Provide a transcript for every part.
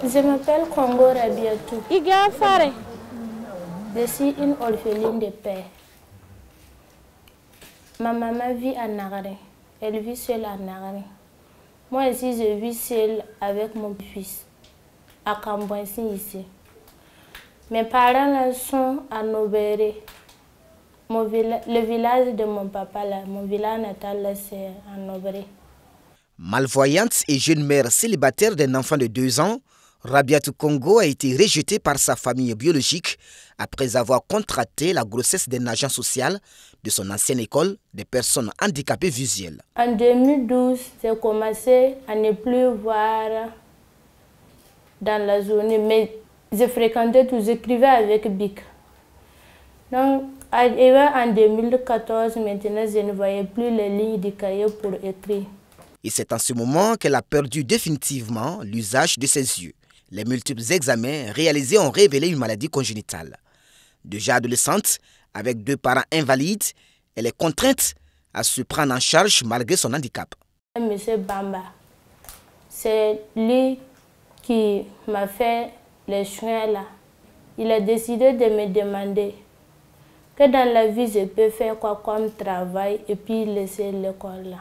Je m'appelle Congo Rabiatou. Je suis une orpheline de père. Ma maman vit à Nagaré. Elle vit seule à Nagaré. Moi aussi, je vis seule avec mon fils à Cambouensi ici. Mes parents là, sont à Nobéré. Le village de mon papa, là, mon village natal, c'est à Nobéré. Malvoyante et jeune mère célibataire d'un enfant de 2 ans, Rabiatou Congo a été rejetée par sa famille biologique après avoir contracté la grossesse d'un agent social de son ancienne école des personnes handicapées visuelles. En 2012, j'ai commencé à ne plus voir dans la journée, mais je fréquentais tout, j'écrivais avec Bic. Donc, en 2014, maintenant, je ne voyais plus les lignes du cahier pour écrire. Et c'est en ce moment qu'elle a perdu définitivement l'usage de ses yeux. Les multiples examens réalisés ont révélé une maladie congénitale. Déjà adolescente, avec 2 parents invalides, elle est contrainte à se prendre en charge malgré son handicap. Monsieur Bamba, c'est lui qui m'a fait les soins là. Il a décidé de me demander que dans la vie je peux faire quoi comme travail et puis laisser l'école là.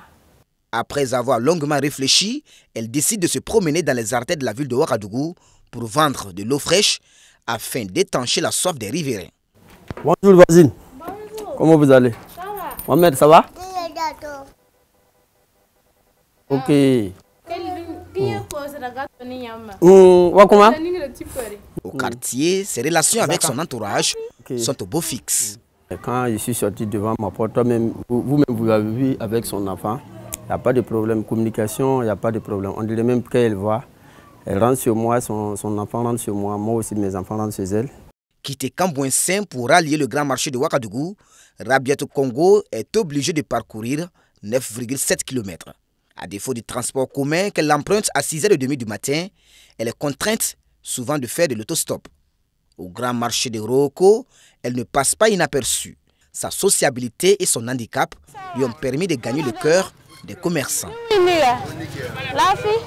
Après avoir longuement réfléchi, elle décide de se promener dans les artères de la ville de Ouagadougou pour vendre de l'eau fraîche afin d'étancher la soif des riverains. Bonjour voisine. Bonjour. Comment vous allez? Ça va. Mohamed, ça va? Ok. Au quartier, ses relations avec son entourage sont au beau fixe. Quand je suis sorti devant ma porte, vous-même vous avez vu avec son enfant. Il n'y a pas de problème. Communication, il n'y a pas de problème. On dirait même qu'elle voit. Elle rentre sur moi, son enfant rentre sur moi. Moi aussi, mes enfants rentrent chez elle. Quitté Cambouensin pour rallier le grand marché de Ouagadougou, Rabiatou Congo est obligé de parcourir 9,7 km. À défaut du transport commun qu'elle emprunte à 6h30 du matin, elle est contrainte souvent de faire de l'autostop. Au grand marché de Roko, elle ne passe pas inaperçue. Sa sociabilité et son handicap lui ont permis de gagner le cœur des commerçants. La fille.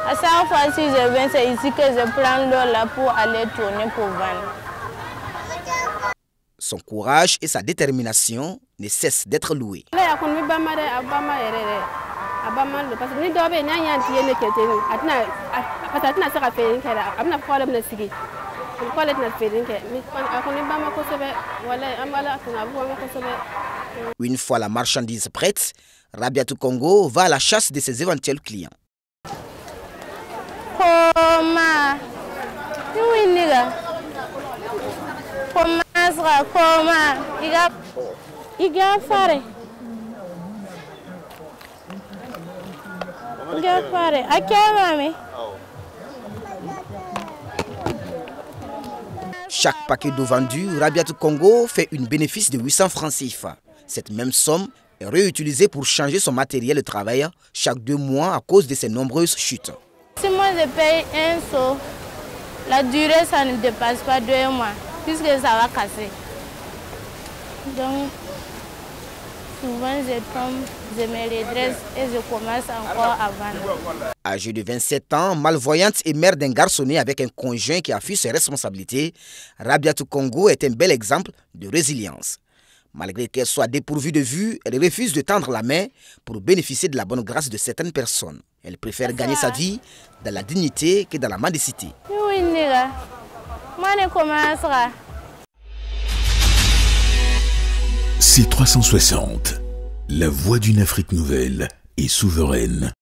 À chaque fois si je viens, c'est ici que je prends l'eau là pour aller tourner pour vendre. Son courage et sa détermination ne cessent d'être loués. Une fois la marchandise prête, Rabiatou Congo va à la chasse de ses éventuels clients. Chaque paquet d'eau vendu, Rabiatou Congo fait un bénéfice de 800 francs CFA. Cette même somme est réutilisée pour changer son matériel de travail chaque 2 mois à cause de ses nombreuses chutes. Si moi je paye un seau, la durée ça ne dépasse pas 2 mois, puisque ça va casser. Donc, souvent je tombe, je me redresse et je commence encore à vendre. Âgée de 27 ans, malvoyante et mère d'un garçonnet avec un conjoint qui affiche ses responsabilités, Rabiatou Congo est un bel exemple de résilience. Malgré qu'elle soit dépourvue de vue, elle refuse de tendre la main pour bénéficier de la bonne grâce de certaines personnes. Elle préfère gagner sa vie dans la dignité que dans la mendicité. C360, la voix d'une Afrique nouvelle et souveraine.